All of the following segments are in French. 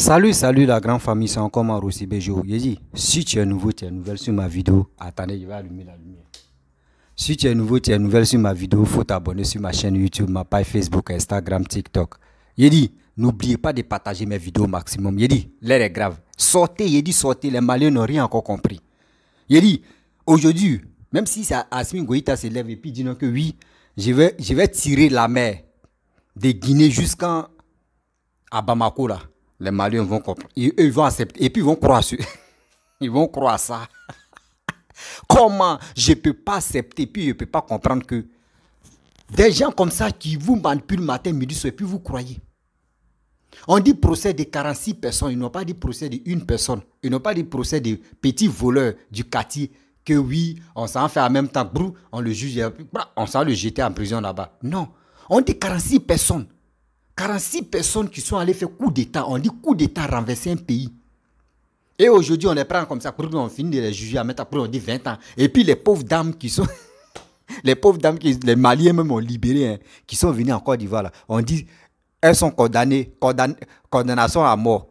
Salut la grande famille, c'est encore Maroussi Bejo. J'ai dit, si tu es nouveau, tu es nouvelle sur ma vidéo. Attendez, je vais allumer la lumière. Si tu es nouveau, tu es nouvelle sur ma vidéo, il faut t'abonner sur ma chaîne YouTube, ma page Facebook, Instagram, TikTok. J'ai dit, n'oubliez pas de partager mes vidéos au maximum. J'ai dit, l'air est grave. Sortez, j'ai dit sortez, les Maliens n'ont rien encore compris. J'ai dit, aujourd'hui, même si Assimi Goïta se lève et puis dit non que oui, je vais tirer la mer de Guinée jusqu'à Bamako là. Les Maliens vont comprendre. Ils vont accepter. Et puis ils vont croire sur... Ils vont croire ça. Comment je ne peux pas accepter, puis je ne peux pas comprendre que des gens comme ça qui vous manipulent matin, midi, soir, et puis vous croyez. On dit procès de 46 personnes, ils n'ont pas dit procès d'une personne. Ils n'ont pas dit procès de petits voleurs du quartier, que oui, on s'en fait en même temps, brou, on le juge, on s'en le jeter en prison là-bas. Non, on dit 46 personnes. 46 personnes qui sont allées faire coup d'État. On dit coup d'État renverser un pays. Et aujourd'hui, on les prend comme ça. On finit de les juger. Après, on dit 20 ans. Et puis, les pauvres dames qui sont... les pauvres dames, les Maliens même ont libéré, hein, qui sont venus en Côte d'Ivoire, là. On dit, elles sont condamnées. Condamnation à mort.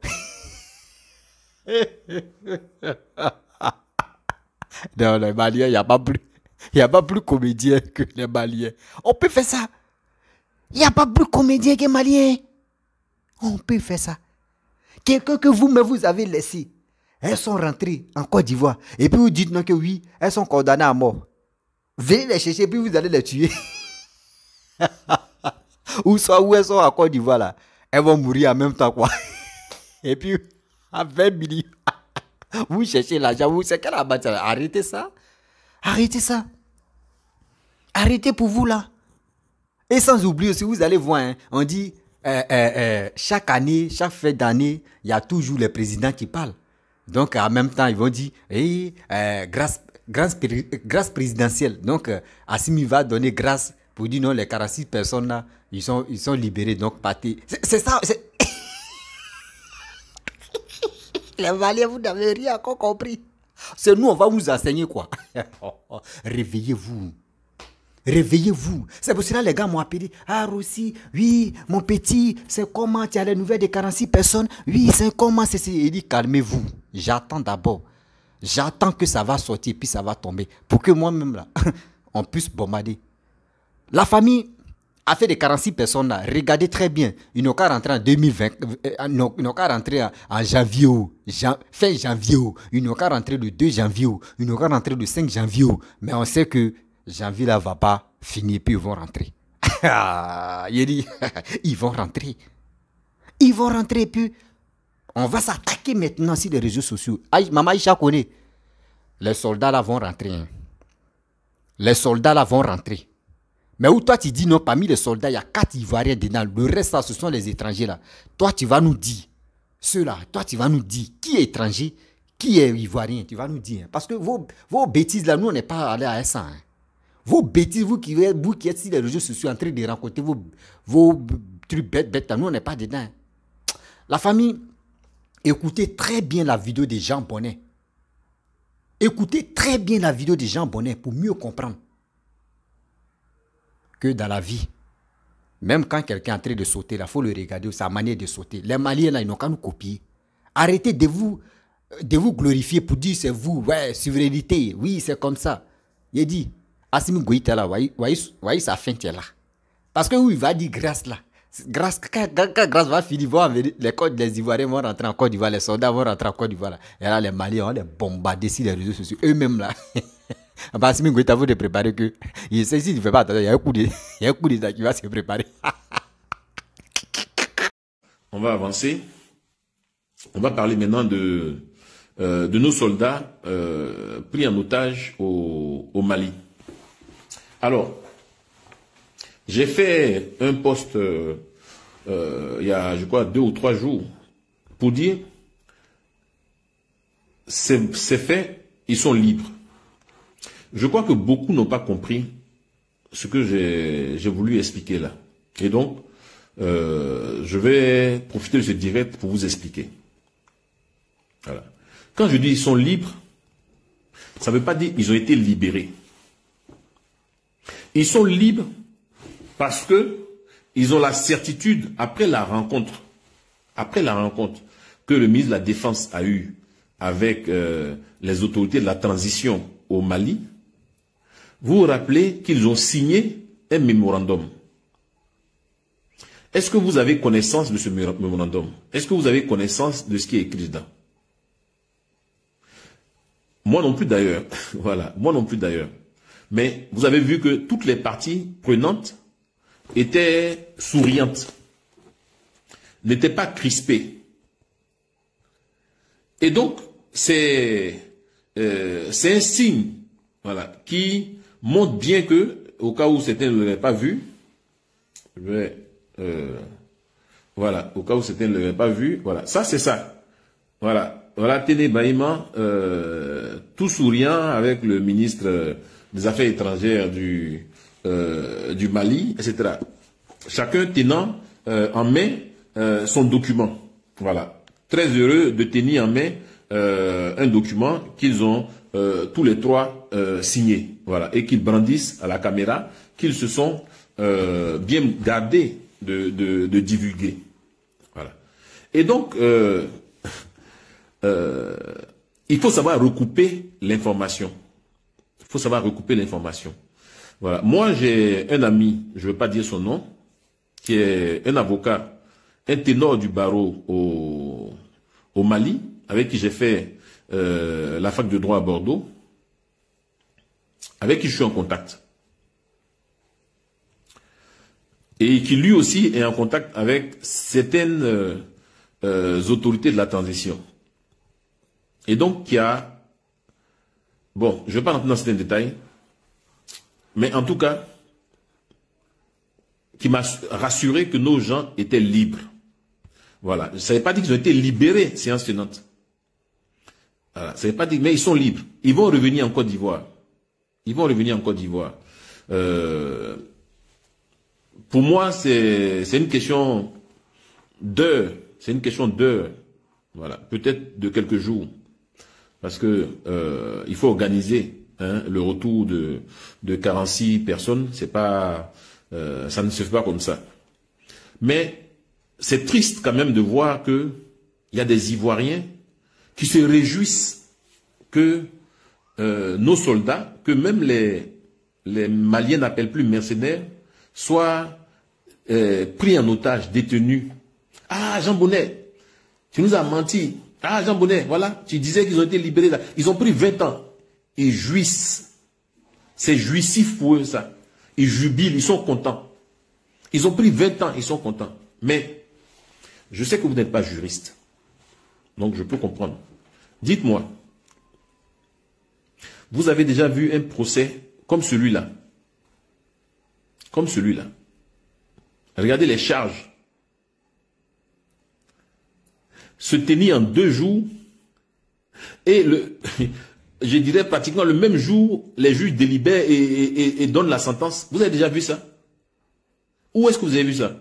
Non, les Maliens, il n'y a pas plus comédien que les Maliens. On peut faire ça. Il n'y a pas plus comédien que Malien. On peut faire ça. Quelqu'un que vous-même vous avez laissé. Elles sont rentrées en Côte d'Ivoire. Et puis vous dites non que oui, elles sont condamnées à mort. Venez les chercher et puis vous allez les tuer. Où elles sont en Côte d'Ivoire là. Elles vont mourir en même temps quoi. Et puis à 20 millions. Vous cherchez l'argent. C'est quelle abattage. Arrêtez ça. Arrêtez ça. Arrêtez pour vous là. Et sans oublier aussi, vous allez voir, hein, on dit, chaque année, chaque fête d'année, il y a toujours les présidents qui parlent. Donc, en même temps, ils vont dire, hey, grâce présidentielle. Donc, Assimi va donner grâce pour dire, non, les 46 personnes là, ils sont libérés. Donc, partez. C'est ça. Les Maliens, vous n'avez rien encore compris. C'est nous, on va vous enseigner quoi. Réveillez-vous. Réveillez-vous. C'est pour cela les gars m'ont appelé. Ah Rossi, oui, mon petit, c'est comment tu as les nouvelles des 46 personnes. Oui, c'est comment c'est. Il dit calmez-vous. J'attends d'abord. J'attends que ça va sortir puis ça va tomber. Pour que moi-même là, on puisse bombarder. La famille a fait des 46 personnes là. Regardez très bien. Ils n'ont qu'à rentrer en 2020. Ils n'ont qu'à rentrer en janvier. Fin janvier. Ils n'ont qu'à rentrer le 2 janvier. Ils n'ont qu'à rentrer le 5 janvier. Mais on sait que janvier là va pas finir puis ils vont rentrer. Il dit, ils vont rentrer. Ils vont rentrer puis on va s'attaquer maintenant sur les réseaux sociaux. Maman Aïcha connaît. Les soldats là vont rentrer. Hein. Les soldats là vont rentrer. Mais où toi tu dis non, parmi les soldats, il y a 4 Ivoiriens dedans. Le reste là, ce sont les étrangers là. Toi tu vas nous dire, ceux-là, toi tu vas nous dire qui est étranger, qui est Ivoirien. Tu vas nous dire. Hein. Parce que vos bêtises là, nous on n'est pas allés à ça. Hein. Vos bêtises, vous qui êtes sur les réseaux sociaux en train de rencontrer vos trucs bêtes, nous on n'est pas dedans. La famille, écoutez très bien la vidéo de Jean Bonnet. Écoutez très bien la vidéo de Jean Bonnet pour mieux comprendre que dans la vie, même quand quelqu'un est en train de sauter, il faut le regarder, sa manière de sauter. Les Maliens, là, ils n'ont qu'à nous copier. Arrêtez de vous glorifier pour dire c'est vous, ouais, souveraineté, oui, c'est comme ça. Il dit, Assimi Goïta là, voyez sa fin là. Parce que oui, il va dire grâce là. Grâce, quand grâce va finir, les Ivoiriens vont rentrer en Côte d'Ivoire, les soldats vont rentrer en Côte d'Ivoire. Et là, les Maliens vont les bombarder sur les réseaux sociaux. Eux-mêmes là. Assimi Goïta, vous de préparer que. Il sait s'il ne fait pas attention, il y a un coup d'État qui va se préparer. On va avancer. On va parler maintenant de nos soldats pris en otage au Mali. Alors, j'ai fait un post il y a, je crois, 2 ou 3 jours pour dire c'est fait, ils sont libres. Je crois que beaucoup n'ont pas compris ce que j'ai voulu expliquer là. Et donc, je vais profiter de ce direct pour vous expliquer. Voilà. Quand je dis ils sont libres, ça ne veut pas dire qu'ils ont été libérés. Ils sont libres parce que ils ont la certitude, après la rencontre, que le ministre de la Défense a eu avec les autorités de la transition au Mali, vous vous rappelez qu'ils ont signé un mémorandum. Est-ce que vous avez connaissance de ce mémorandum? Est-ce que vous avez connaissance de ce qui est écrit dedans? Moi non plus d'ailleurs. Voilà, moi non plus d'ailleurs. Mais vous avez vu que toutes les parties prenantes étaient souriantes, n'étaient pas crispées. Et donc, c'est un signe, voilà, qui montre bien que, au cas où certains ne l'auraient pas vu, je vais, voilà, au cas où certains ne l'auraient pas vu, voilà, ça c'est ça. Voilà, voilà, Téné Bahima, tout souriant avec le ministre des Affaires étrangères du Mali, etc. Chacun tenant en main son document. Voilà. Très heureux de tenir en main un document qu'ils ont tous les trois signé. Voilà. Et qu'ils brandissent à la caméra, qu'ils se sont bien gardés de divulguer. Voilà. Et donc, il faut savoir recouper l'information. Il faut savoir recouper l'information. Voilà. Moi, j'ai un ami, je ne veux pas dire son nom, qui est un avocat, un ténor du barreau au Mali, avec qui j'ai fait la fac de droit à Bordeaux, avec qui je suis en contact. Et qui lui aussi est en contact avec certaines autorités de la transition. Et donc, qui a... Bon, je ne vais pas rentrer dans certains détails, mais en tout cas, qui m'a rassuré que nos gens étaient libres. Voilà. Ça ne veut pas dire qu'ils ont été libérés, séance tenante. Voilà. Ça ne veut pas dire, mais ils sont libres. Ils vont revenir en Côte d'Ivoire. Ils vont revenir en Côte d'Ivoire. Pour moi, c'est une question d'heures. C'est une question d'heures. Voilà. Peut-être de quelques jours. Parce que il faut organiser le retour de 46 personnes. C'est pas, ça ne se fait pas comme ça. Mais c'est triste quand même de voir que il y a des Ivoiriens qui se réjouissent que nos soldats, que même les Maliens n'appellent plus mercenaires, soient pris en otage, détenus. Ah, Jean Bonnet, tu nous as menti. Ah, Jean Bonnet, voilà, tu disais qu'ils ont été libérés là. Ils ont pris 20 ans. Ils jouissent. C'est jouissif pour eux, ça. Ils jubilent, ils sont contents. Ils ont pris 20 ans, ils sont contents. Mais, je sais que vous n'êtes pas juriste. Donc, je peux comprendre. Dites-moi, vous avez déjà vu un procès comme celui-là? Comme celui-là. Regardez les charges. Se tenir en 2 jours et je dirais pratiquement le même jour, les juges délibèrent et donnent la sentence. Vous avez déjà vu ça? Où est-ce que vous avez vu ça?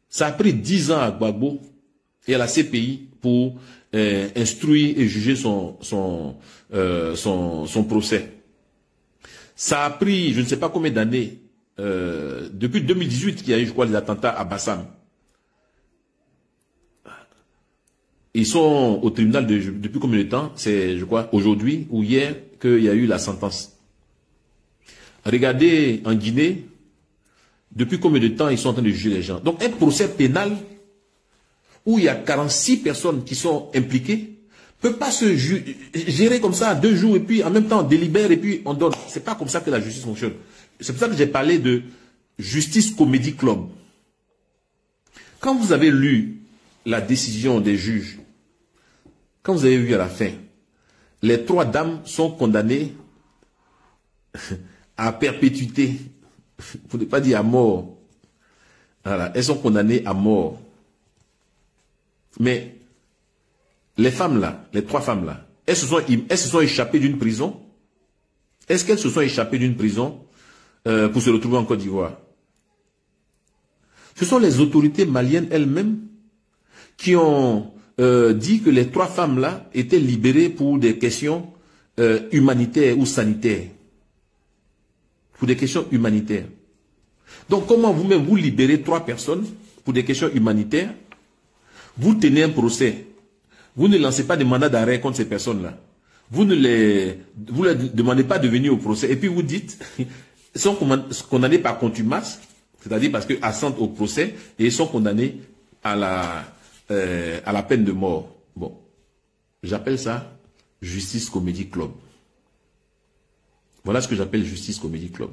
Ça a pris 10 ans à Gbagbo et à la CPI pour instruire et juger son procès. Ça a pris, je ne sais pas combien d'années, depuis 2018 qu'il y a eu, je crois, les attentats à Bassam. Ils sont au tribunal depuis combien de temps? C'est, je crois, aujourd'hui ou hier qu'il y a eu la sentence. Regardez en Guinée, depuis combien de temps ils sont en train de juger les gens. Donc un procès pénal où il y a 46 personnes qui sont impliquées ne peut pas se gérer comme ça à 2 jours et puis en même temps on délibère et puis on donne. C'est pas comme ça que la justice fonctionne. C'est pour ça que j'ai parlé de Justice Comedy Club. Quand vous avez lu la décision des juges, quand vous avez vu à la fin, les 3 dames sont condamnées à perpétuité, pour ne pas dire à mort. Voilà, elles sont condamnées à mort. Mais les femmes là, les 3 femmes là, elles se sont échappées d'une prison. Est-ce qu'elles se sont échappées d'une prison pour se retrouver en Côte d'Ivoire? Ce sont les autorités maliennes elles-mêmes qui ont dit que les 3 femmes-là étaient libérées pour des questions humanitaires ou sanitaires. Pour des questions humanitaires. Donc comment vous-même vous libérez 3 personnes pour des questions humanitaires? Vous tenez un procès Vous ne lancez pas de mandat d'arrêt contre ces personnes-là. Vous ne leur demandez pas de venir au procès. Et puis vous dites, ils sont condamnés par contumace, c'est-à-dire parce qu'ils assentent au procès et ils sont condamnés à la peine de mort. Bon, j'appelle ça Justice Comedy Club. Voilà ce que j'appelle Justice Comedy Club.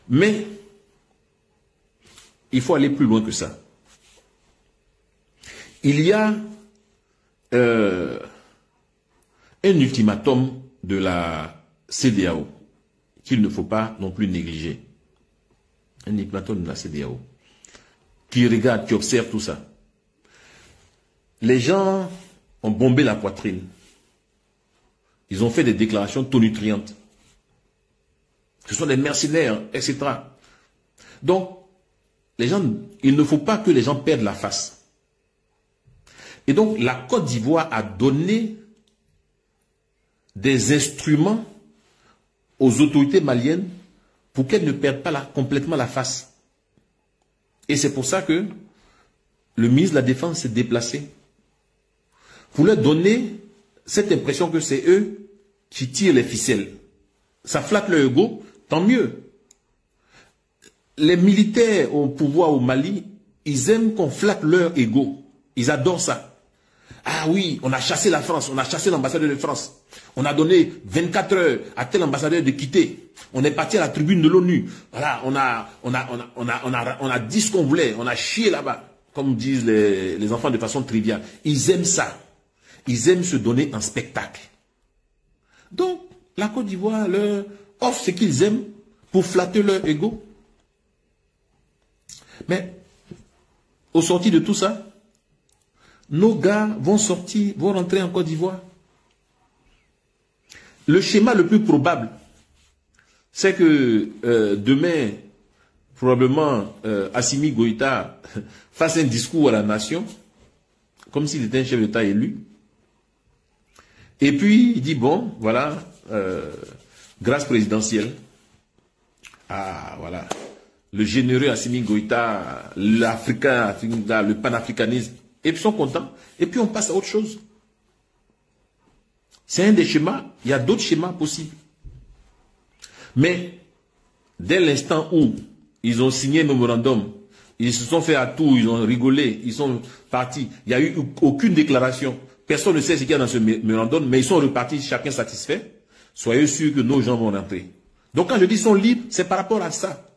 Mais il faut aller plus loin que ça. Il y a un ultimatum de la CEDEAO qu'il ne faut pas non plus négliger. Un ultimatum de la CEDEAO qui regarde, qui observe tout ça. Les gens ont bombé la poitrine. Ils ont fait des déclarations tonitruantes. Ce sont des mercenaires, etc. Donc, les gens, il ne faut pas que les gens perdent la face. Et donc, la Côte d'Ivoire a donné des instruments aux autorités maliennes pour qu'elles ne perdent pas complètement la face. Et c'est pour ça que le ministre de la Défense s'est déplacé pour leur donner cette impression que c'est eux qui tirent les ficelles. Ça flatte leur ego, tant mieux. Les militaires au pouvoir au Mali, ils aiment qu'on flatte leur ego. Ils adorent ça. Ah oui, on a chassé la France, on a chassé l'ambassadeur de France. On a donné 24 heures à tel ambassadeur de quitter. On est parti à la tribune de l'ONU. Voilà, on a dit ce qu'on voulait, on a chié là-bas, comme disent les enfants de façon triviale. Ils aiment ça. Ils aiment se donner un spectacle. Donc, la Côte d'Ivoire leur offre ce qu'ils aiment pour flatter leur ego. Mais, au sorti de tout ça, nos gars vont rentrer en Côte d'Ivoire. Le schéma le plus probable, c'est que demain, probablement, Assimi Goïta fasse un discours à la nation, comme s'il était un chef d'État élu. Et puis, il dit, bon, voilà, grâce présidentielle, voilà, le généreux Assimi Goïta, le panafricanisme, et puis ils sont contents, et puis on passe à autre chose. C'est un des schémas, il y a d'autres schémas possibles. Mais, dès l'instant où ils ont signé un mémorandum, ils se sont fait à tout, ils ont rigolé, ils sont partis, il n'y a eu aucune déclaration. Personne ne sait ce qu'il y a dans ce mémorandum, mais ils sont repartis, chacun satisfait. Soyez sûrs que nos gens vont rentrer. Donc quand je dis ils sont libres, c'est par rapport à ça.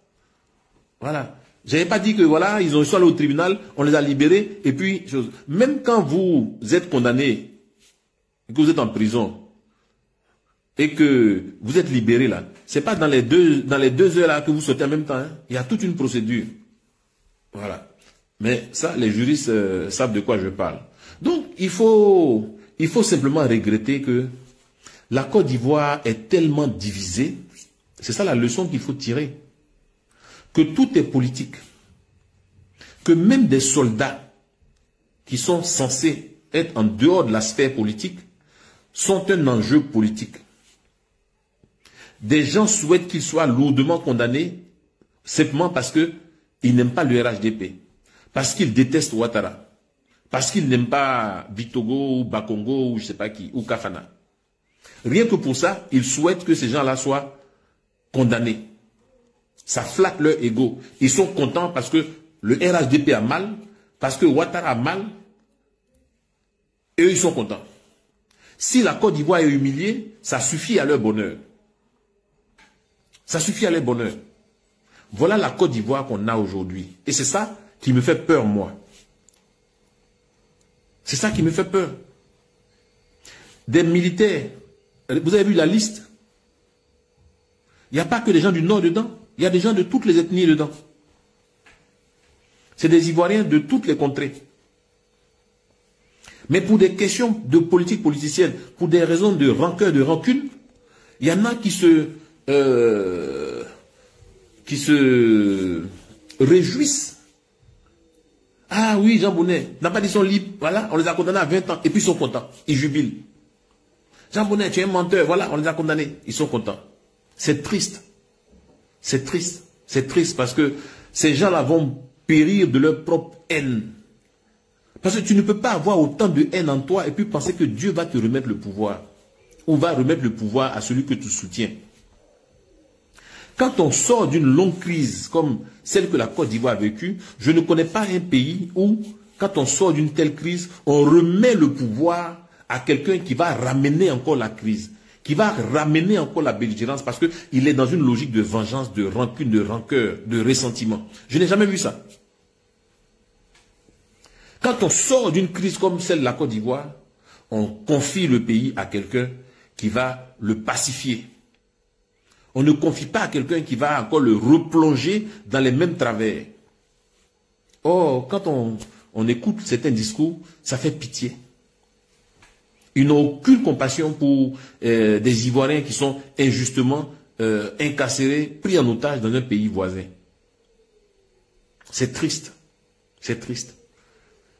Voilà. Je n'avais pas dit que voilà, ils sont allés au tribunal, on les a libérés, et puis, même quand vous êtes condamné, que vous êtes en prison, et que vous êtes libéré là, c'est pas dans les 2 heures là que vous sortez en même temps. Hein. Il y a toute une procédure. Voilà. Mais ça, les juristes savent de quoi je parle. Donc, il faut simplement regretter que la Côte d'Ivoire est tellement divisée. C'est ça la leçon qu'il faut tirer. Que tout est politique. Que même des soldats qui sont censés être en dehors de la sphère politique sont un enjeu politique. Des gens souhaitent qu'ils soient lourdement condamnés simplement parce qu'ils n'aiment pas le RHDP, parce qu'ils détestent Ouattara, parce qu'ils n'aiment pas Bitogo ou Bakongo ou je ne sais pas qui, ou Kafana. Rien que pour ça, ils souhaitent que ces gens-là soient condamnés. Ça flatte leur ego. Ils sont contents parce que le RHDP a mal, parce que Ouattara a mal, et eux, ils sont contents. Si la Côte d'Ivoire est humiliée, ça suffit à leur bonheur. Ça suffit à leur bonheur. Voilà la Côte d'Ivoire qu'on a aujourd'hui. Et c'est ça qui me fait peur, moi. C'est ça qui me fait peur. Des militaires, vous avez vu la liste? Il n'y a pas que des gens du Nord dedans. Il y a des gens de toutes les ethnies dedans. C'est des Ivoiriens de toutes les contrées. Mais pour des questions de politique politicienne, pour des raisons de rancœur, de rancune, il y en a qui se réjouissent. Ah oui, Jean Bonnet, n'a pas dit son libre, voilà, on les a condamnés à 20 ans, et puis ils sont contents, ils jubilent. Jean Bonnet, tu es un menteur, voilà, on les a condamnés, ils sont contents. C'est triste. C'est triste. C'est triste parce que ces gens-là vont périr de leur propre haine. Parce que tu ne peux pas avoir autant de haine en toi et puis penser que Dieu va te remettre le pouvoir. Ou va remettre le pouvoir à celui que tu soutiens. Quand on sort d'une longue crise comme celle que la Côte d'Ivoire a vécue, je ne connais pas un pays où, quand on sort d'une telle crise, on remet le pouvoir à quelqu'un qui va ramener encore la crise, qui va ramener encore la belligérance parce qu'il est dans une logique de vengeance, de rancune, de rancœur, de ressentiment. Je n'ai jamais vu ça. Quand on sort d'une crise comme celle de la Côte d'Ivoire, on confie le pays à quelqu'un qui va le pacifier. On ne confie pas à quelqu'un qui va encore le replonger dans les mêmes travers. Or, quand on écoute certains discours, ça fait pitié. Ils n'ont aucune compassion pour des Ivoiriens qui sont injustement incarcérés, pris en otage dans un pays voisin. C'est triste. C'est triste.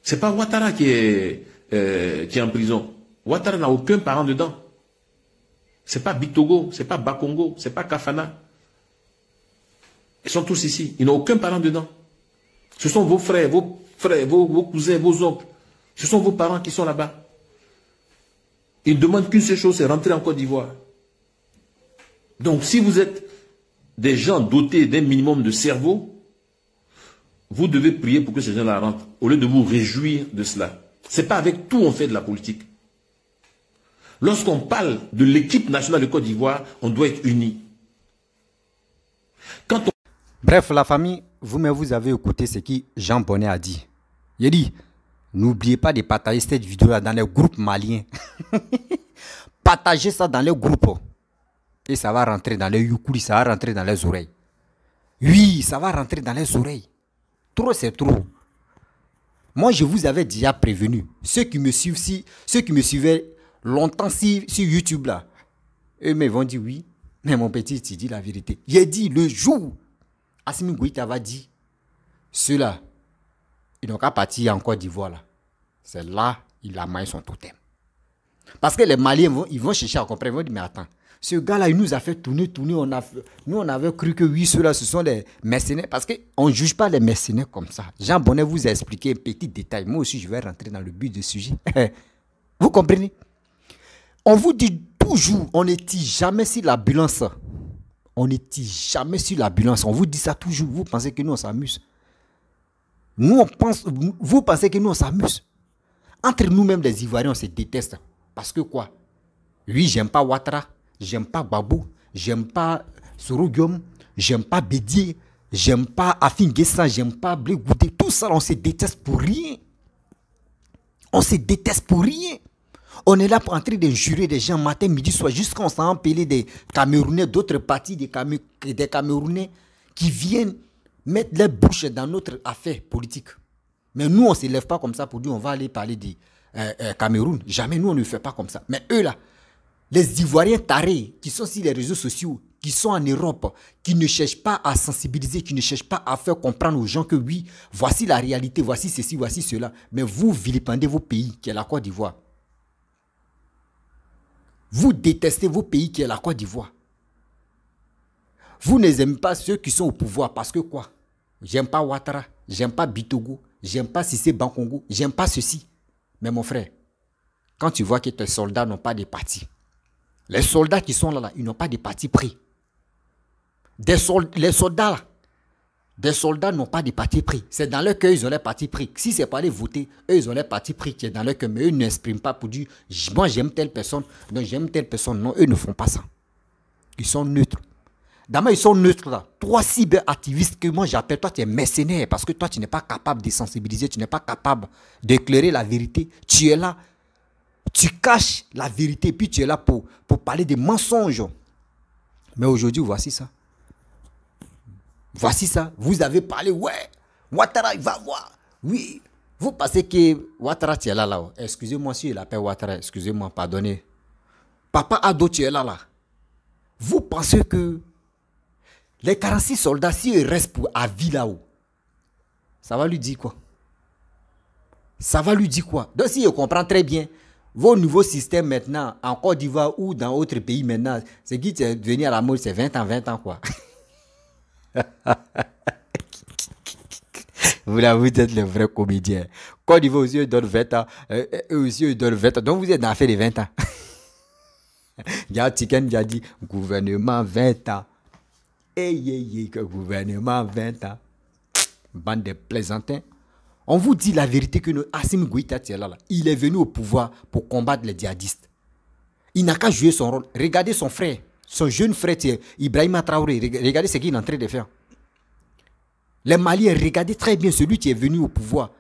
C'est pas Ouattara qui est en prison. Ouattara n'a aucun parent dedans. C'est pas Bitogo, c'est pas Bakongo, c'est pas Kafana. Ils sont tous ici. Ils n'ont aucun parent dedans. Ce sont vos frères, vos cousins, vos oncles. Ce sont vos parents qui sont là-bas. Ils ne demandent qu'une seule chose, c'est rentrer en Côte d'Ivoire. Donc, si vous êtes des gens dotés d'un minimum de cerveau, vous devez prier pour que ces gens-là rentrent, au lieu de vous réjouir de cela. Ce n'est pas avec tout on fait de la politique. Lorsqu'on parle de l'équipe nationale de Côte d'Ivoire, on doit être unis. Bref, la famille, vous avez écouté ce que Jean Bonnet a dit. Il a dit, n'oubliez pas de partager cette vidéo-là dans les groupes maliens. Partagez ça dans les groupes. Et ça va rentrer dans les youkoulis, ça va rentrer dans les oreilles. Oui, ça va rentrer dans les oreilles. Trop, c'est trop. Moi, je vous avais déjà prévenu. Ceux qui me suivaient longtemps sur YouTube là, eux vont dire oui, mais mon petit, tu dis la vérité. J'ai dit le jour, Assimi Goïta va dire, ceux-là, ils n'ont qu'à partir en Côte d'Ivoire là. C'est là, il a maillé son totem. Parce que les Maliens, ils vont chercher à comprendre, ils vont dire, mais attends, ce gars-là, il nous a fait tourner. Nous, on avait cru que oui, ceux-là, ce sont des mercenaires. Parce qu'on ne juge pas les mercenaires comme ça. Jean Bonnet vous a expliqué un petit détail. Moi aussi, je vais rentrer dans le but du sujet. Vous comprenez? On vous dit toujours, on ne tire jamais sur la ambulance. On ne tire jamais sur la ambulance. On vous dit ça toujours. Vous pensez que nous, on s'amuse. Vous pensez que nous, on s'amuse. Entre nous-mêmes, les Ivoiriens, on se déteste. Parce que quoi? Oui, j'aime pas Ouattara. J'aime pas Babou, j'aime pas Sorogium, j'aime pas Bédier, j'aime pas Afin Guessan, j'aime pas Blé Goudé. Tout ça, on se déteste pour rien. On se déteste pour rien. On est là pour entrer d'injurer des gens matin, midi, soir, jusqu'à on s'en empêler des Camerounais, d'autres parties des Camerounais qui viennent mettre les bouches dans notre affaire politique. Mais nous, on ne se lève pas comme ça pour dire on va aller parler du Cameroun. Jamais nous, on ne le fait pas comme ça. Mais eux là, les Ivoiriens tarés qui sont sur les réseaux sociaux, qui sont en Europe, qui ne cherchent pas à sensibiliser, qui ne cherchent pas à faire comprendre aux gens que oui, voici la réalité, voici ceci, voici cela. Mais vous vilipendez vos pays, qui est la Côte d'Ivoire. Vous détestez vos pays, qui est la Côte d'Ivoire. Vous n'aimez pas ceux qui sont au pouvoir parce que quoi? J'aime pas Ouattara, j'aime pas Bitogo, j'aime pas Cissé Bankongo, j'aime pas ceci. Mais mon frère, quand tu vois que tes soldats n'ont pas de parti, les soldats qui sont là, ils n'ont pas de parti pris. Les soldats n'ont pas de parti pris. C'est dans leur cœur, ils ont les partis pris. Si ce n'est pas les voter, eux, ils ont les partis pris qui est dans leur cœur. Mais eux n'expriment pas pour dire, moi j'aime telle personne, non j'aime telle personne. Non, eux ne font pas ça. Ils sont neutres. D'abord, ils sont neutres là. Toi, cyberactivistes que moi j'appelle, toi tu es mercenaire parce que toi tu n'es pas capable de sensibiliser, tu n'es pas capable d'éclairer la vérité. Tu es là. Tu caches la vérité, puis tu es là pour parler des mensonges. Mais aujourd'hui, voici ça. Voici ça. Vous avez parlé, ouais, Ouattara, il va voir. Oui. Vous pensez que Ouattara, tu es là. Excusez-moi si je l'appelle Ouattara, excusez-moi, pardonnez. Papa Ado, tu es là. Vous pensez que les 46 soldats, s'ils restent à vie là-haut, ça va lui dire quoi? Ça va lui dire quoi? Donc, si je comprends très bien, vos nouveaux systèmes maintenant, en Côte d'Ivoire ou dans d'autres pays maintenant, c'est qui est devenu à la mode, c'est 20 ans quoi. Vous là, vous êtes le vrai comédien. Côte d'Ivoire aussi, eux donnent 20 ans. Eux aussi, eux donnent 20 ans. Donc, vous êtes dans l'affaire des 20 ans. Il y a un Tiken qui a dit, gouvernement 20 ans. Que gouvernement 20 ans. Bande de plaisantins. On vous dit la vérité que Assimi Goïta, il est venu au pouvoir pour combattre les djihadistes. Il n'a qu'à jouer son rôle. Regardez son frère, son jeune frère Ibrahima Traoré. Regardez ce qu'il est en train de faire. Les Maliens, regardez très bien celui qui est venu au pouvoir.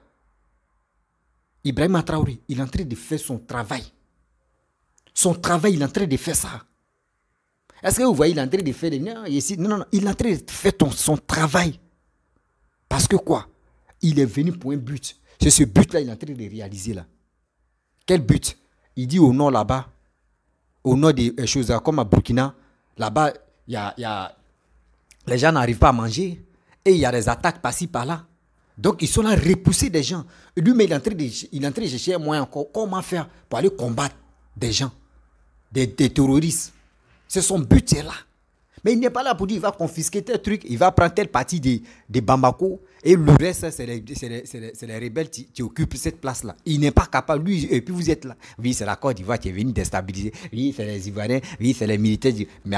Ibrahima Traoré, il est en train de faire son travail. Son travail, il est en train de faire ça. Est-ce que vous voyez, il est en train de faire... Non, il est en train de faire son travail. Parce que quoi? Il est venu pour un but. C'est ce but-là qu'il est en train de réaliser là. Quel but? Il dit au nord là-bas, au nord des choses comme à Burkina, là-bas, les gens n'arrivent pas à manger et il y a des attaques par-ci par-là. Donc ils sont là à repousser des gens. Lui, mais il est en train de chercher un moyen encore comment faire pour aller combattre des gens, des terroristes. C'est son but, c'est là. Mais il n'est pas là pour dire qu'il va confisquer tel truc, il va prendre telle partie des Bamako et le reste, c'est les rebelles qui occupent cette place-là. Il n'est pas capable, lui, et puis vous êtes là. Oui, c'est la Côte d'Ivoire qui est venue déstabiliser. Oui, c'est les Ivoiriens, oui, c'est les militaires. Mais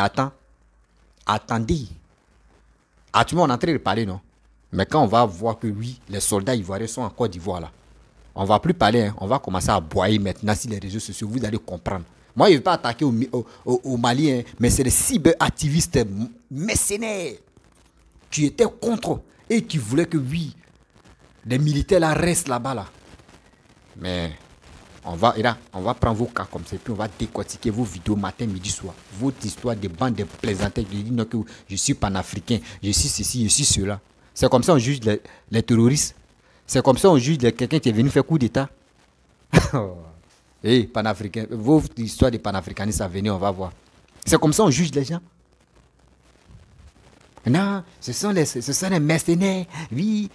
attendez. Ah, tu m'en es en train de parler, non? Mais quand on va voir que oui, les soldats ivoiriens sont en Côte d'Ivoire là, on ne va plus parler, hein. On va commencer à boyer maintenant sur les réseaux sociaux, vous allez comprendre. Moi, je ne vais pas attaquer au Mali, hein, mais c'est des cyberactivistes mercenaires qui étaient contre et qui voulaient que, oui, les militaires là restent là-bas. Là. Mais on va prendre vos cas comme ça, puis on va décortiquer vos vidéos matin, midi, soir. Votre histoire de bande de plaisantins qui disent que je suis panafricain, je suis ceci, je suis cela. C'est comme ça on juge les terroristes. C'est comme ça on juge quelqu'un qui est venu faire coup d'État. Hey, panafricain, votre histoire de panafricanisme à venir, on va voir. C'est comme ça on juge les gens. Non, ce sont les mercenaires, oui,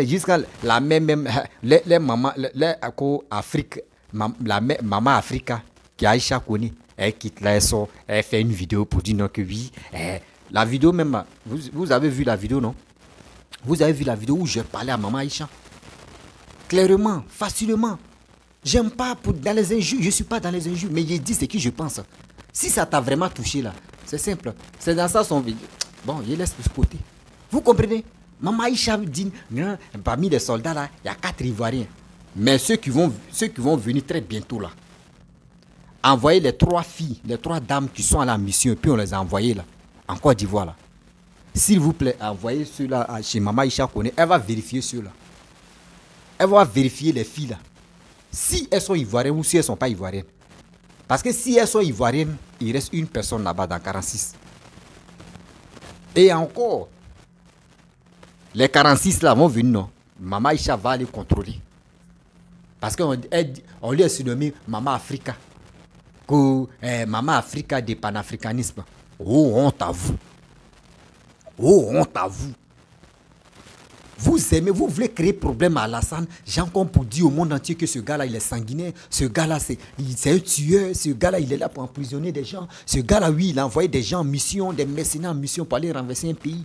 jusqu'à la même, les mamans, les Afrique, la maman Africa, qui a Aïcha Kone, elle quitte là, elle fait une vidéo pour dire non que oui, la vidéo même, vous avez vu la vidéo, non? Vous avez vu la vidéo où je parlais à maman Aïcha? Clairement, facilement. J'aime pas dans les injures, je ne suis pas dans les injures, mais il dit ce que je pense. Si ça t'a vraiment touché là, c'est simple. C'est dans ça son vidéo. Bon, il laisse de ce côté. Vous comprenez? Maman Aïcha dit, parmi les soldats là, il y a 4 Ivoiriens. Mais ceux qui vont venir très bientôt là, envoyer les 3 filles, les 3 dames qui sont à la mission, et puis on les a envoyées là, en Côte d'Ivoire là. S'il vous plaît, envoyez ceux-là chez Maman Aïcha Kone, elle va vérifier ceux-là. Elle va vérifier les filles là. Si elles sont ivoiriennes ou si elles ne sont pas ivoiriennes. Parce que si elles sont ivoiriennes, il reste une personne là-bas dans 46. Et encore, les 46 là vont venir, non. Maman Aïcha va les contrôler. Parce qu'on lui a surnommé Maman Africa. Maman Africa de panafricanisme. Oh, honte à vous. Oh, honte à vous. Vous aimez, vous voulez créer problème à Alassane, Jean comme pour dire au monde entier que ce gars-là, il est sanguinaire, ce gars-là, c'est un tueur, ce gars-là, il est là pour emprisonner des gens, ce gars-là, oui, il a envoyé des gens en mission, des mercenaires en mission pour aller renverser un pays.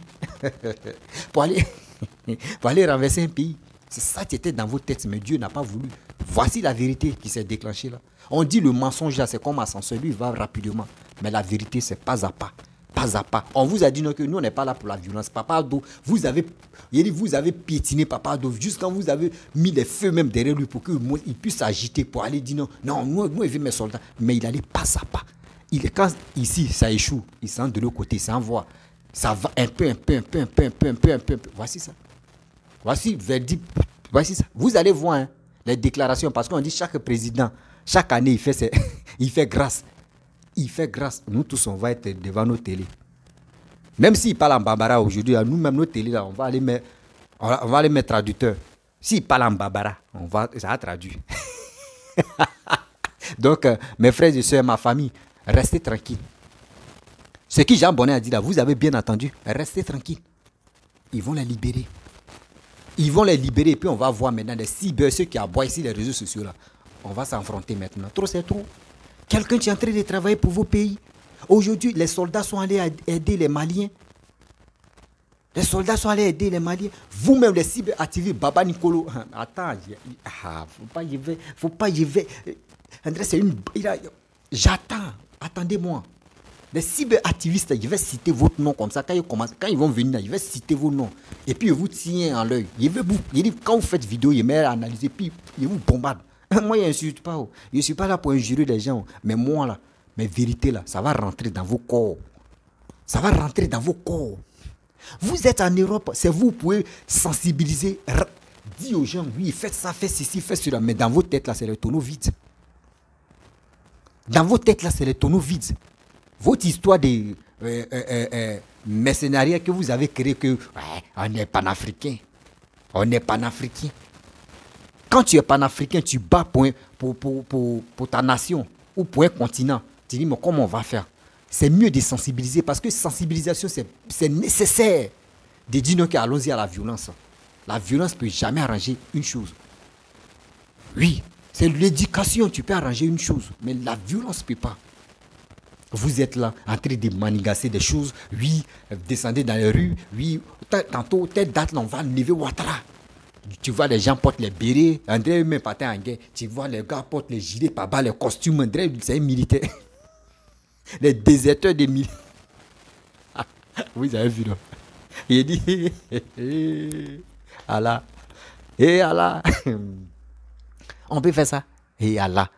pour aller renverser un pays. C'est ça qui était dans vos têtes, mais Dieu n'a pas voulu. Voici la vérité qui s'est déclenchée là. On dit le mensonge là, c'est comme un ascenseur, lui, il va rapidement. Mais la vérité, c'est pas à pas. Pas à pas. On vous a dit non, que nous, on n'est pas là pour la violence. Papa Ado, vous avez piétiné Papa Ado jusqu'à vous avez mis les feux même derrière lui pour qu'il puisse s'agiter pour aller dire non. Non, moi, il veut mes soldats. Mais il allait pas à pas. Quand ici, ça échoue, il s'en de l'autre côté, ça envoie. Ça va un peu. Voici ça. Voici verdict. Voici ça. Vous allez voir hein, les déclarations parce qu'on dit chaque président, chaque année, il fait grâce. Il fait grâce. Nous tous, on va être devant nos télés. Même s'il parle en Bambara aujourd'hui, nous-mêmes, nos télés, là, on va aller mettre traducteur. S'il parle en Bambara, ça va traduire. Donc, mes frères et sœurs, ma famille, restez tranquilles. Ce que Jean Bonnet a dit là, vous avez bien entendu, restez tranquilles. Ils vont les libérer. Ils vont les libérer et puis on va voir maintenant les cyber, ceux qui aboient ici les réseaux sociaux là. On va s'affronter maintenant. Trop, c'est trop. Quelqu'un qui est en train de travailler pour vos pays. Aujourd'hui, les soldats sont allés aider les Maliens. Les soldats sont allés aider les Maliens. Vous-même, les cyberactivistes, Baba Nicolo. Attends, faut pas y vais. André, c'est une. J'attends. Attendez-moi. Les cyberactivistes, je vais citer votre nom comme ça. Quand ils vont venir, je vais citer vos noms. Et puis, je vous tiens en l'œil. Quand vous faites vidéo, je vais analyser. Puis, je vous bombarde. Moi, je n'insulte pas. Je ne suis pas là pour injurer les gens. Mais moi, là, mes vérités, là, ça va rentrer dans vos corps. Ça va rentrer dans vos corps. Vous êtes en Europe, c'est vous pouvez sensibiliser. Dis aux gens, oui, faites ça, faites ceci, faites cela. Mais dans vos têtes, là, c'est les tonneaux vides. Dans vos têtes, là, c'est les tonneaux vides. Votre histoire de mercenariat que vous avez créé, que on est panafricain. On est panafricain. Quand tu es panafricain, tu bats pour ta nation ou pour un continent. Tu dis, mais comment on va faire? C'est mieux de sensibiliser parce que sensibilisation, c'est nécessaire de dire non, allons-y à la violence. La violence ne peut jamais arranger une chose. Oui, c'est l'éducation, tu peux arranger une chose, mais la violence ne peut pas. Vous êtes là en train de manigasser des choses. Oui, descendez dans les rues. Oui, tantôt, telle date, là, on va lever Ouattara. Tu vois, les gens portent les bérets. André, même pas en guerre. Tu vois, les gars portent les gilets par bas, les costumes. André, c'est un militaire. Les déserteurs des militaires. Vous avez vu, non? Il dit, Allah. Et Allah. On peut faire ça. Et Allah.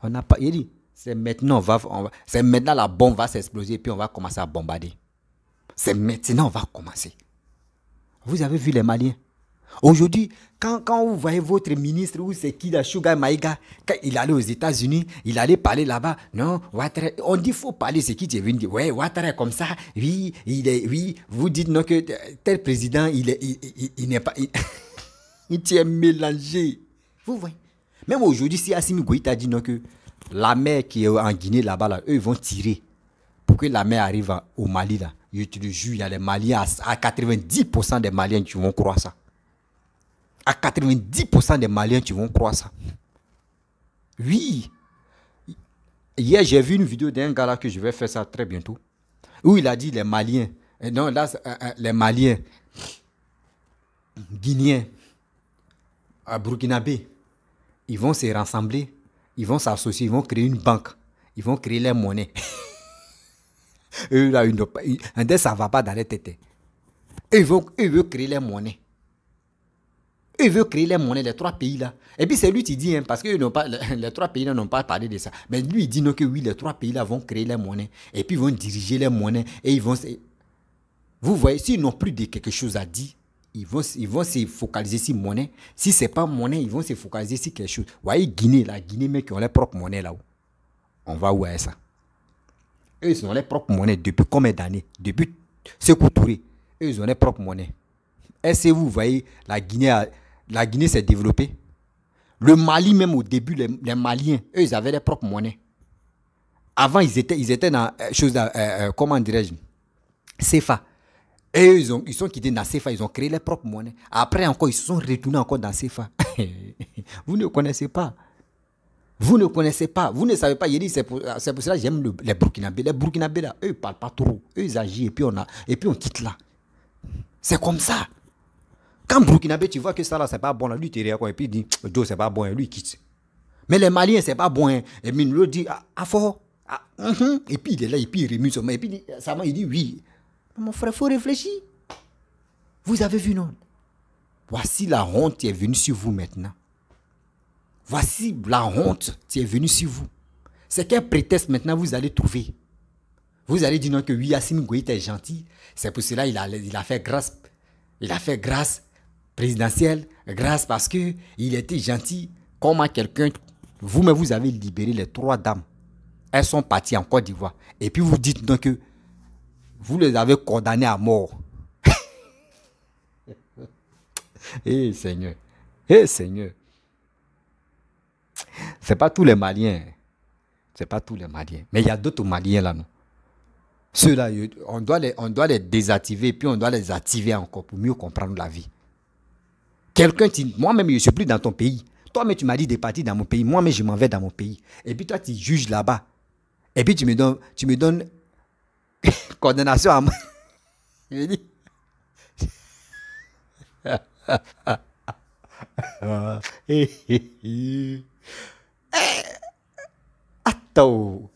On n'a pas. Il dit, c'est maintenant, c'est maintenant la bombe va s'exploser et puis on va commencer à bombarder. C'est maintenant on va commencer. Vous avez vu les Maliens? Aujourd'hui, quand vous voyez votre ministre, ou c'est qui, la Sugar Maïga, quand il allait aux États-Unis, il allait parler là-bas. Non, Ouattara, on dit faut parler, c'est qui tu es venu dire, ouais, Ouattara est comme ça, oui, oui, vous dites non que tel président, il n'est pas, il tient mélangé. Vous voyez? Même aujourd'hui, si Assimi Goïta dit non que la mer qui est en Guinée là-bas, là, eux ils vont tirer pour que la mer arrive au Mali là. Je te le jure, il y a les Maliens, à 90% des Maliens qui vont croire ça. À 90% des Maliens qui vont croire ça. Oui. Hier, j'ai vu une vidéo d'un gars là que je vais faire ça très bientôt. Où il a dit les Maliens. Non, là, les Maliens, Guinéens, Burkinabé, ils vont se rassembler, ils vont s'associer, ils vont créer une banque, ils vont créer leur monnaie. Eux, là, ça ne va pas dans les têtes. Eux, ils veulent créer leur monnaie. Eux, ils veulent créer les monnaies, les trois pays là. Et puis c'est lui qui dit, hein, parce que les trois pays là n'ont pas parlé de ça. Mais lui, il dit non, que oui, les trois pays là vont créer les monnaies. Et puis ils vont diriger les monnaies. Et ils vont. Vous voyez, s'ils n'ont plus de quelque chose à dire, ils vont se focaliser sur monnaie. Si ce n'est pas monnaie, ils vont se focaliser sur quelque chose. Vous voyez, Guinée, mais qui ont leur propre monnaie là-haut. On va où est ça? Eux, ils ont leur propre monnaie depuis combien d'années? Depuis Sékou Touré. Eux, ils ont leur propre monnaie. Est-ce que vous voyez, la Guinée s'est développée. Le Mali, même au début, les Maliens, eux, ils avaient leur propre monnaie. Avant, ils étaient dans comment dirais-je, CFA. Et ils sont quittés dans CFA, ils ont créé leur propre monnaie. Après, encore, ils se sont retournés encore dans CFA. Vous ne connaissez pas. Vous ne connaissez pas. Vous ne savez pas. C'est pour cela que j'aime les Burkinabés. Les Burkinabés, là, eux, ils ne parlent pas trop. Eux, ils agissent et puis on quitte là. C'est comme ça. Quand Burkinabé, tu vois que ça là, c'est pas bon, là, lui, tu quoi, et puis il dit, Joe, c'est pas bon, et lui, il quitte. Mais les Maliens, c'est pas bon, hein. Et puis il lui dit, fort. Et puis il est là, et puis il remue son main, et puis il dit, oui. Mais mon frère, il faut réfléchir. Vous avez vu, non? Voici la honte qui est venue sur vous maintenant. Voici la honte qui est venue sur vous. C'est quel prétexte maintenant vous allez trouver? Vous allez dire non que oui, Assimi Goïta est gentil. C'est pour cela qu'il a fait grâce. Il a fait grâce présidentielle, grâce parce qu'il était gentil. Comment quelqu'un, vous-même, vous avez libéré les trois dames. Elles sont parties en Côte d'Ivoire. Et puis vous dites donc que vous les avez condamnées à mort. Eh Seigneur, Seigneur. C'est pas tous les Maliens. C'est pas tous les Maliens. Mais il y a d'autres Maliens là, non? Ceux-là, on doit les désactiver, puis on doit les activer encore pour mieux comprendre la vie. Moi-même, je ne suis plus dans ton pays. Toi-même, tu m'as dit de partir dans mon pays. Moi-même, je m'en vais dans mon pays. Et puis toi, tu juges là-bas. Et puis tu me donnes condamnation à moi. Je dis, Attends.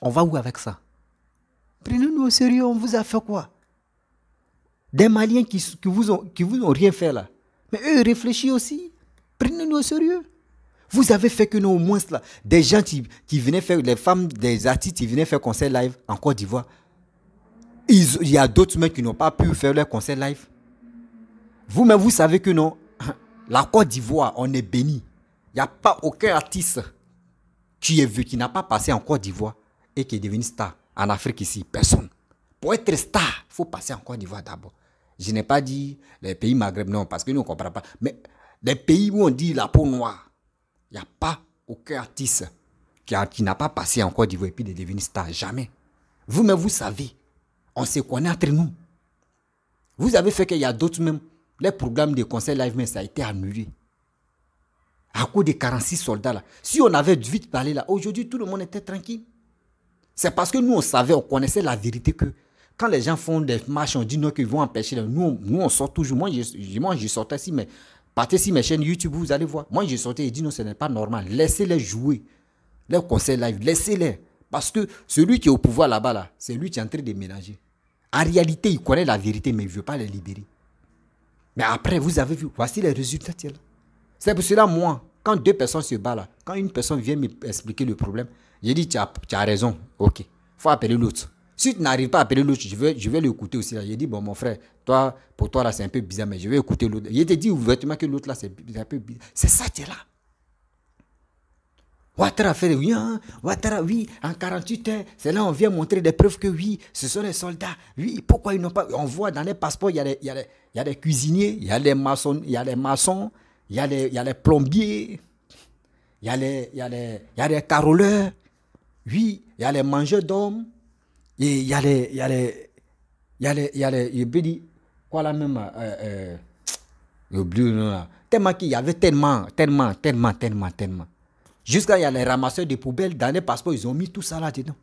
On va où avec ça? Prenez-nous au sérieux, on vous a fait quoi? Des Maliens qui vous ont rien fait là. Mais eux réfléchissent aussi. Prenez-nous au sérieux. Vous avez fait que nous au moins là, des gens qui venaient faire, les femmes, des artistes qui venaient faire concert live en Côte d'Ivoire. Il y a d'autres mecs qui n'ont pas pu faire leur concert live. Vous-même, vous savez que non. La Côte d'Ivoire, on est béni. Il n'y a pas aucun artiste qui n'a pas passé en Côte d'Ivoire et qui est devenu star en Afrique ici. Personne. Pour être star, il faut passer en Côte d'Ivoire d'abord. Je n'ai pas dit les pays Maghreb, non, parce que nous ne comprenons pas. Mais les pays où on dit la peau noire, il n'y a pas aucun artiste qui n'a pas passé en Côte d'Ivoire et puis de devenir star. Jamais. Vous-même, vous savez. On se connaît entre nous. Vous avez fait qu'il y a d'autres même. Les programmes de concert live, mais ça a été annulé. À cause des 46 soldats là. Si on avait vite parlé là, aujourd'hui tout le monde était tranquille. C'est parce que nous on savait, on connaissait la vérité que quand les gens font des marches, on dit non qu'ils vont empêcher. Nous on sort toujours. Moi je sortais ici, mais partez sur mes chaînes YouTube, vous allez voir. Moi je sortais et dis non, ce n'est pas normal. Laissez-les jouer. Les concerts live, laissez-les. Parce que celui qui est au pouvoir là-bas, là, c'est lui qui est en train de ménager. En réalité, il connaît la vérité, mais il ne veut pas les libérer. Mais après, vous avez vu, voici les résultats. C'est pour cela, moi, quand deux personnes se battent là, quand une personne vient m'expliquer le problème, j'ai dit, tu as raison, ok, il faut appeler l'autre. Si tu n'arrives pas à appeler l'autre, je vais l'écouter aussi. J'ai dit, bon, mon frère, pour toi là, c'est un peu bizarre, mais je vais écouter l'autre. Il te dit ouvertement que l'autre là, c'est un peu bizarre. C'est ça qui est là. Ouattara fait oui, hein? Ouattara, oui, en 48 heures, c'est là on vient montrer des preuves que oui, ce sont les soldats. Oui, pourquoi ils n'ont pas. On voit dans les passeports, il y a des cuisiniers, il y a les maçons, il y a les plombiers, il y a les caroleurs, oui, il y a les mangeurs d'hommes, et il y a les, quoi là même, j'ai oublié le nom là. Tellement qu'il y avait tellement. Jusqu'à il y a les ramasseurs de poubelles, dans les passeports, ils ont mis tout ça là-dedans.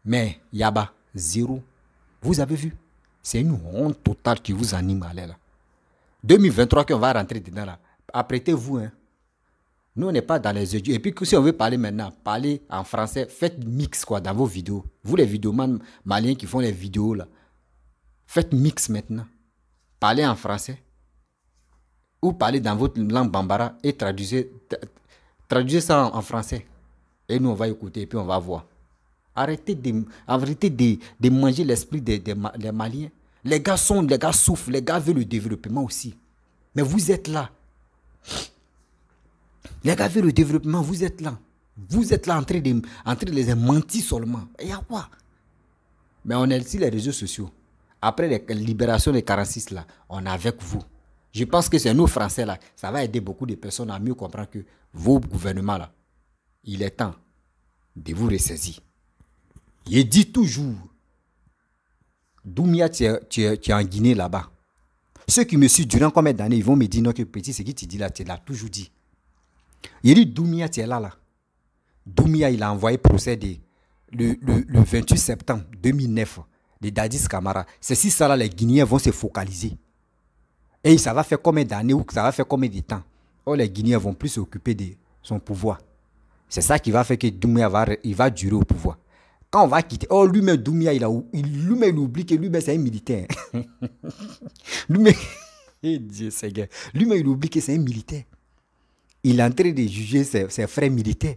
Mais, Yaba, zéro. Vous avez vu? C'est une honte totale qui vous anime à aller là. 2023 qu'on va rentrer dedans là. Apprêtez-vous, hein. Nous, on n'est pas dans les yeux. Et puis, si on veut parler maintenant, parlez en français, faites mix quoi dans vos vidéos. Vous, les vidéomans maliens qui font les vidéos là, faites mix maintenant. Parlez en français. Ou parlez dans votre langue bambara et traduisez ça en français. Et nous, on va écouter et puis on va voir. Arrêtez de manger l'esprit des Maliens. Les gars souffrent, les gars veulent le développement aussi. Mais vous êtes là. Les gars veulent le développement, vous êtes là. Vous êtes là en train de les mentir seulement. Et il y a quoi? Mais on est sur les réseaux sociaux. Après la libération des 46 là, on est avec vous. Je pense que c'est nous Français là, ça va aider beaucoup de personnes à mieux comprendre que vos gouvernements là, il est temps de vous ressaisir. Je dis toujours, Doumbia, tu es en Guinée là-bas. Ceux qui me suivent durant combien d'années, ils vont me dire non que petit, ce que tu dis là, tu l'as toujours dit. Il dit Doumbia, tu es là. Doumbia, il a envoyé procéder le 28 septembre 2009 de Dadis Camara. C'est si ça là, les Guinéens vont se focaliser. Et ça va faire combien d'années ou ça va faire combien de temps? Oh, les Guinéens vont plus s'occuper de son pouvoir. C'est ça qui va faire que Doumbia va durer au pouvoir. Quand on va quitter, oh lui-même Doumbia, il oublie que lui-même c'est un militaire. Lui-même, lui-même il oublie que c'est un militaire. Il est en train de juger ses frères militaires.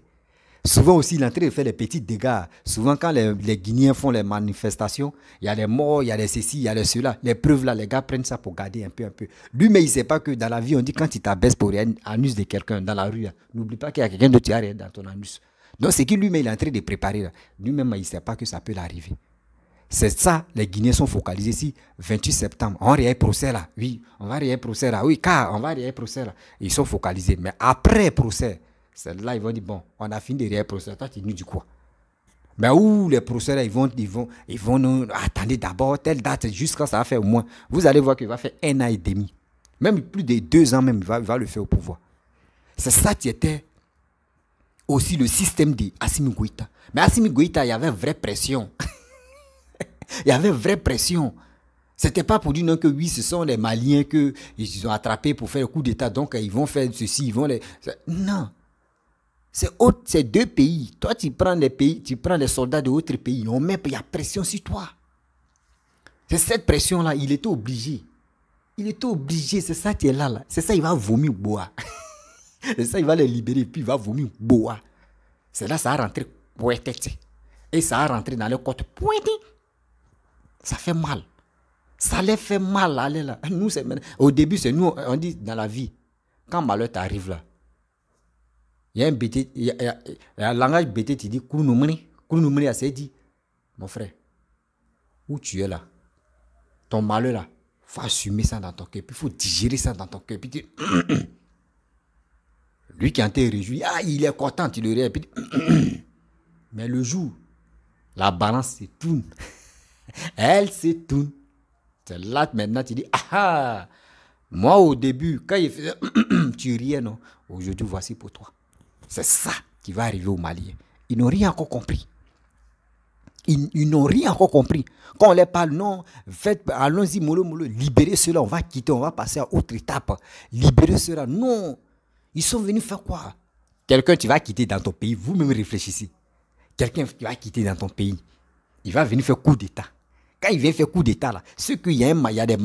Souvent aussi, il est en train de faire des petits dégâts. Souvent, quand les Guinéens font les manifestations, il y a les morts, il y a les ceci, il y a les cela. Les preuves là, les gars prennent ça pour garder un peu. Lui, mais il ne sait pas que dans la vie, on dit quand tu t'abaisses pour l'anus de quelqu'un dans la rue, n'oublie pas qu'il y a quelqu'un d'autre qui a rien dans ton anus. Donc, c'est que lui-même, il est en train de préparer. Là. Lui-même, il ne sait pas que ça peut l'arriver. C'est ça, les Guinéens sont focalisés ici. 28 septembre, on va réel procès là. Oui, on va réel procès là. Oui, car on va réel procès là. Ils sont focalisés. Mais après procès, c'est là ils vont dire, bon, on a fini de réel procès. Toi, tu nous dis quoi? Mais où les procès là, ils vont nous attendre d'abord telle date jusqu'à ça va faire au moins. Vous allez voir qu'il va faire 1 an et demi. Même plus de 2 ans même, il va le faire au pouvoir. C'est ça qui était aussi le système d'Assimi Goïta. Mais Assimi Goïta, il y avait vraie pression. Il y avait vraie pression. C'était pas pour dire non que oui, ce sont les Maliens qu'ils ont attrapés pour faire le coup d'État, donc ils vont faire ceci, ils vont les... Non. C'est deux pays. Toi, tu prends les pays, tu prends les soldats de d'autres pays, il y a pression sur toi. C'est cette pression-là, il était obligé. Il était obligé, c'est ça qui est là. C'est ça, il va vomir bois. C'est ça, il va les libérer, puis il va vomir bois. C'est là, ça a rentré pointé. Et ça a rentré dans le côte pointé. Ça fait mal. Ça les fait mal, aller là. Nous, au début, c'est nous, on dit dans la vie, quand malheur t'arrive là, il y a un BT, il y a un langage BT, tu dis, Kounoumani a dit, mon frère, où tu es là, ton malheur là, il faut assumer ça dans ton cœur, puis il faut digérer ça dans ton cœur, puis tu lui qui en t'est réjoui, il est content, tu le rêves, puis mais le jour, la balance se tourne, elle se tourne. C'est là maintenant tu dis, moi au début, quand il faisait, tu riais, non, aujourd'hui voici pour toi. C'est ça qui va arriver aux Maliens. Ils n'ont rien encore compris. Ils n'ont rien encore compris. Quand on leur parle, non, allons-y, mollo, libérez ceux-là, on va quitter, on va passer à autre étape. Libérez ceux-là. Non. Ils sont venus faire quoi? Quelqu'un, tu vas quitter dans ton pays, vous-même réfléchissez. Quelqu'un qui va quitter dans ton pays, il va venir faire coup d'État. Quand il vient faire coup d'État, là, ceux qu'il y a il y a des...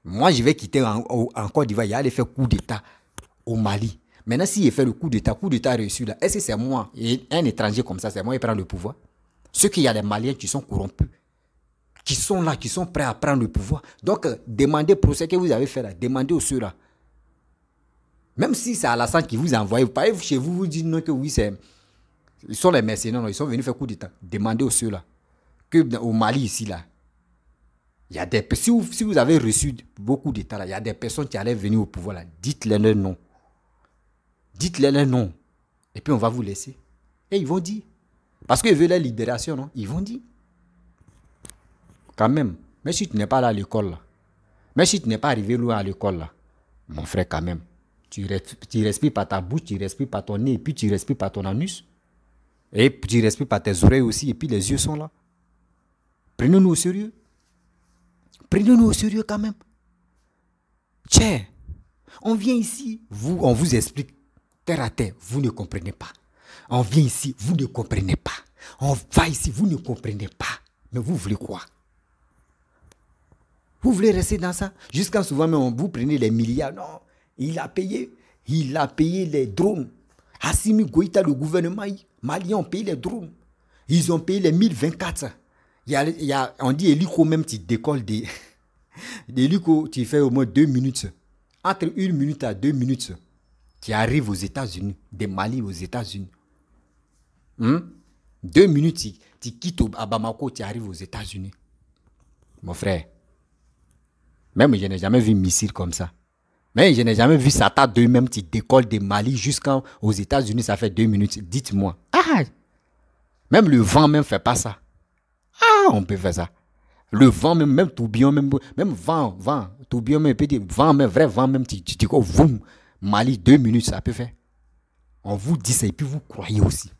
Moi, je vais quitter en Côte d'Ivoire, il va aller faire coup d'État au Mali. Maintenant, s'il fait le coup d'État réussi, là, est-ce que c'est moi, un étranger comme ça, c'est moi qui prend le pouvoir? Ceux qu'il y a des Maliens qui sont corrompus, qui sont là, qui sont prêts à prendre le pouvoir. Donc, demandez pour ce que vous avez fait là, demandez aux ceux-là. Même si c'est Alassane qui vous a envoyé, vous parlez chez vous, vous dites non que oui, ils sont les mercenaires, non, ils sont venus faire coup d'État. Demandez aux ceux-là. Que au Mali ici là, il y a des si vous avez reçu beaucoup d'États là, il y a des personnes qui allaient venir au pouvoir là, dites-les leur nom. Dites-les leur nom. Et puis on va vous laisser. Et ils vont dire. Parce qu'ils veulent la libération, non? Ils vont dire. Quand même, mais si tu n'es pas là à l'école là, mais si tu n'es pas arrivé loin à l'école là, mon frère quand même, tu respires par ta bouche, tu respires par ton nez, et puis tu respires par ton anus. Et tu respires par tes oreilles aussi, et puis les yeux sont là. Prenez-nous au sérieux. Prenez-nous au sérieux quand même. Tiens, on vient ici, on vous explique terre à terre, vous ne comprenez pas. On vient ici, vous ne comprenez pas. On va ici, vous ne comprenez pas. Mais vous voulez quoi? Vous voulez rester dans ça? Jusqu'à souvent, même, vous prenez les milliards. Non, il a payé les drones. Assimi Goïta, le gouvernement malien, ont payé les drones. Ils ont payé les 1024. On dit hélico même, tu décolles des hélico, tu fais au moins 2 minutes. Entre 1 minute à 2 minutes, tu arrives aux États-Unis, des Mali aux États-Unis. 2 minutes, tu quittes à Bamako, tu arrives aux États-Unis. Mon frère, même je n'ai jamais vu un missile comme ça. Mais je n'ai jamais vu Satan d'eux-mêmes, tu décolles des Mali jusqu'aux États-Unis, ça fait 2 minutes. Dites-moi. Même le vent même fait pas ça. On peut faire ça. Le vent, même tourbillon, même vent, tourbillon, même petit vent, même vrai vent, même tu dis quoi, voum, Mali, 2 minutes, ça peut faire. On vous dit ça et puis vous croyez aussi.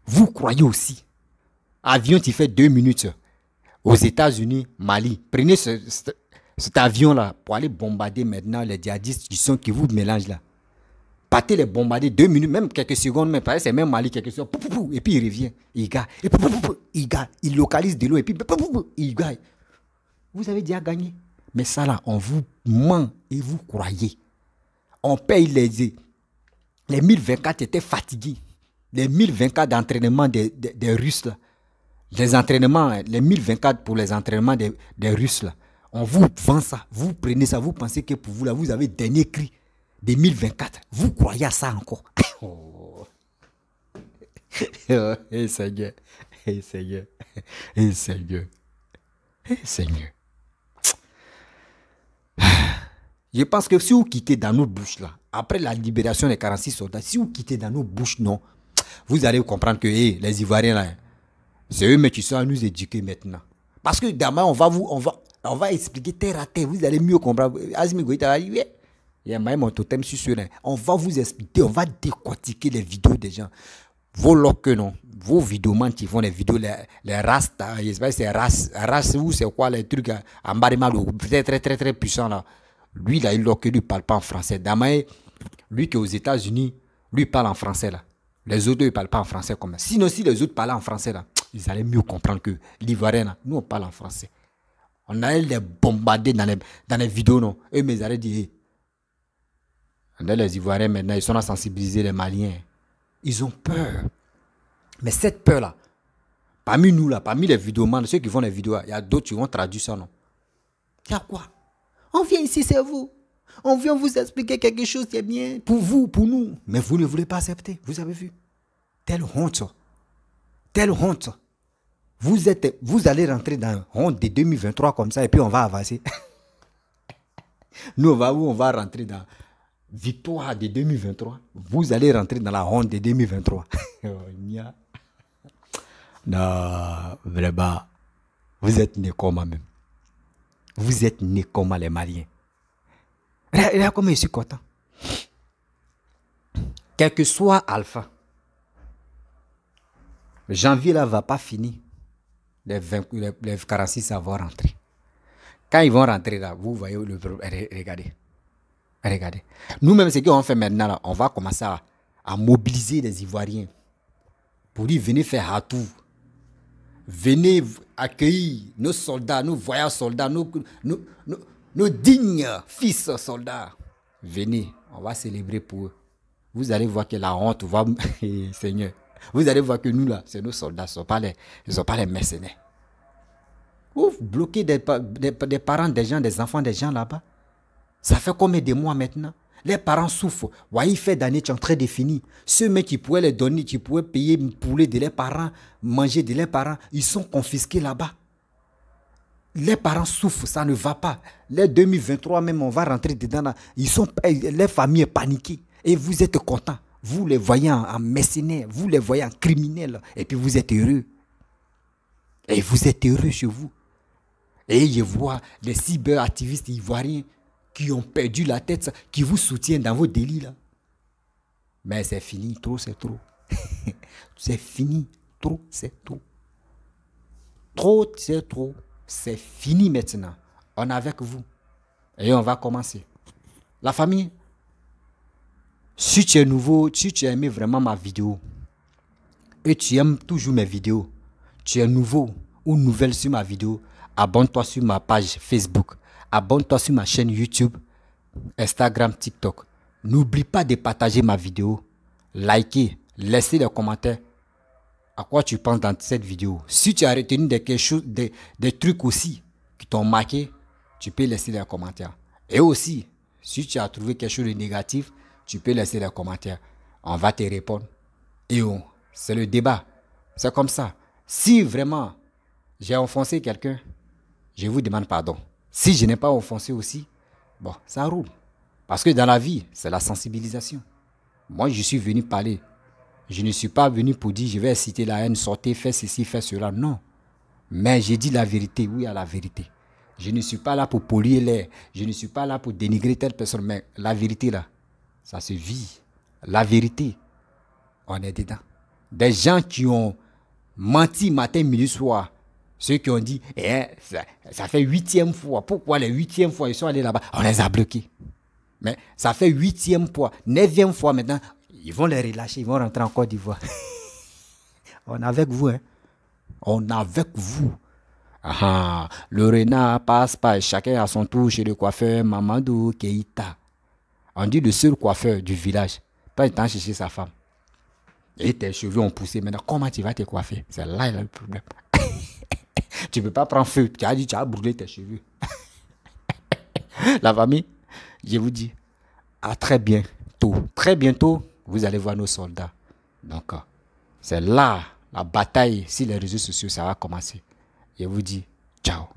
Vous croyez aussi. Avion, tu fais 2 minutes. Aux États-Unis, Mali. Prenez cet avion-là pour aller bombarder maintenant les djihadistes qui vous mélangent là. Partez les bombarder 2 minutes, même quelques secondes, même c'est même Mali, quelques secondes, et puis il revient, il gagne, il localise de l'eau, et puis il gagne. Vous avez déjà gagné. Mais ça là, on vous ment et vous croyez. On paye les 1024 étaient fatigués. Les 1024 d'entraînement des Russes là. Les entraînements, les 1024 pour les entraînements des Russes là. On vous vend ça, vous prenez ça, vous pensez que pour vous là, vous avez dernier cri. 2024, vous croyez à ça encore? Seigneur, Seigneur, Seigneur, Seigneur. Je pense que si vous quittez dans nos bouches là, après la libération des 46 soldats, si vous quittez dans nos bouches, non, vous allez comprendre que les Ivoiriens là, c'est eux mais qui sont à nous éduquer maintenant. Parce que demain on va expliquer terre à terre, vous allez mieux comprendre. Assimi Goïta va arriver. Il y a même mon totem sur ce. On va vous expliquer, on va décortiquer les vidéos des gens. vos loques, non, vos vidéomans qui font des vidéos, les rastas, je sais pas si c'est race ou c'est quoi, les trucs en bas de mal, très puissants là. Lui, là, il loque, lui, parle pas en français. Damae, lui qui est aux États-Unis, lui parle en français là. Les autres, ils parlent pas en français comme ça. Sinon, si les autres parlaient en français là, ils allaient mieux comprendre que l'Ivoirien là, nous on parle en français. On allait les bombarder dans les vidéos, non. Eux, mais ils allaient dire, les Ivoiriens maintenant, ils sont à sensibiliser les Maliens. Ils ont peur. Mais cette peur-là, parmi nous, là, parmi les vidéomans, ceux qui font les vidéos, il y a d'autres qui vont traduire ça, non? Il y a quoi? On vient ici, c'est vous. On vient vous expliquer quelque chose qui est bien pour vous, pour nous. Mais vous ne voulez pas accepter. Vous avez vu? Telle honte, ça. Telle honte, ça. Vous allez rentrer dans la honte de 2023 comme ça et puis on va avancer. Nous, on va rentrer dans victoire de 2023. Vous allez rentrer dans la honte de 2023. Non, vraiment. Vous êtes nés comme moi-même. Vous êtes nés comme les Maliens. Regarde comment je suis content. Quel que soit Alpha, janvier là va pas finir. Les 46 vont rentrer. Quand ils vont rentrer là, vous voyez le problème. Regardez. Nous-mêmes, ce qu'on fait maintenant, là, on va commencer à mobiliser les Ivoiriens pour dire venez faire Hatou. Venez accueillir nos soldats, nos voyants soldats, nos dignes fils soldats. Venez, on va célébrer pour eux. Vous allez voir que la honte va... Seigneur, vous allez voir que nous là, c'est nos soldats, ils ne sont pas les mercenaires. Vous bloquez des parents des gens, des enfants des gens là-bas. Ça fait combien de mois maintenant? Les parents souffrent. Voyez, il fait d'années qui sont très définis. Ceux mecs qui pouvaient les donner, qui pouvaient payer poulet de leurs parents, manger de leurs parents, ils sont confisqués là-bas. Les parents souffrent, ça ne va pas. Les 2023 même, on va rentrer dedans là. Les familles paniquées. Et vous êtes contents. Vous les voyez en mercenaires, vous les voyez en criminels. Et puis vous êtes heureux. Et vous êtes heureux chez vous. Et je vois des cyberactivistes ivoiriens qui ont perdu la tête, qui vous soutiennent dans vos délits là. Mais c'est fini, trop c'est trop. C'est fini, trop c'est trop. Trop c'est trop. C'est fini maintenant. On est avec vous. Et on va commencer. La famille, si tu es nouveau, si tu as aimé vraiment ma vidéo, et tu aimes toujours mes vidéos, tu es nouveau ou nouvelle sur ma vidéo, abonne-toi sur ma page Facebook. Abonne-toi sur ma chaîne YouTube, Instagram, TikTok. N'oublie pas de partager ma vidéo, liker, laisser des commentaires. À quoi tu penses dans cette vidéo? Si tu as retenu des trucs aussi qui t'ont marqué, tu peux laisser des commentaires. Et aussi, si tu as trouvé quelque chose de négatif, tu peux laisser des commentaires. On va te répondre. Et c'est le débat. C'est comme ça. Si vraiment j'ai offensé quelqu'un, je vous demande pardon. Si je n'ai pas offensé aussi, bon, ça roule. Parce que dans la vie, c'est la sensibilisation. Moi, je suis venu parler. Je ne suis pas venu pour dire, je vais citer la haine, sortez, faites ceci, faites cela. Non. Mais j'ai dit la vérité, oui à la vérité. Je ne suis pas là pour polluer l'air. Je ne suis pas là pour dénigrer telle personne. Mais la vérité, là, ça se vit. La vérité, on est dedans. Des gens qui ont menti matin, midi, soir. Ceux qui ont dit, ça fait 8e fois. Pourquoi les 8e fois ils sont allés là-bas? On les a bloqués. Mais ça fait 8e fois, 9e fois maintenant. Ils vont les relâcher, ils vont rentrer en Côte d'Ivoire. On est avec vous, hein. On est avec vous. Ah, le renard passe pas, chacun à son tour chez le coiffeur Mamadou Keïta. On dit le seul coiffeur du village. Pas étant chercher sa femme. Et tes cheveux ont poussé. Maintenant, comment tu vas te coiffer? C'est là le problème. Tu ne peux pas prendre feu. Tu as dit, tu as brûlé tes cheveux. La famille, je vous dis, à très bientôt. Très bientôt, vous allez voir nos soldats. Donc, c'est là, la bataille sur les réseaux sociaux, ça va commencer. Je vous dis, ciao.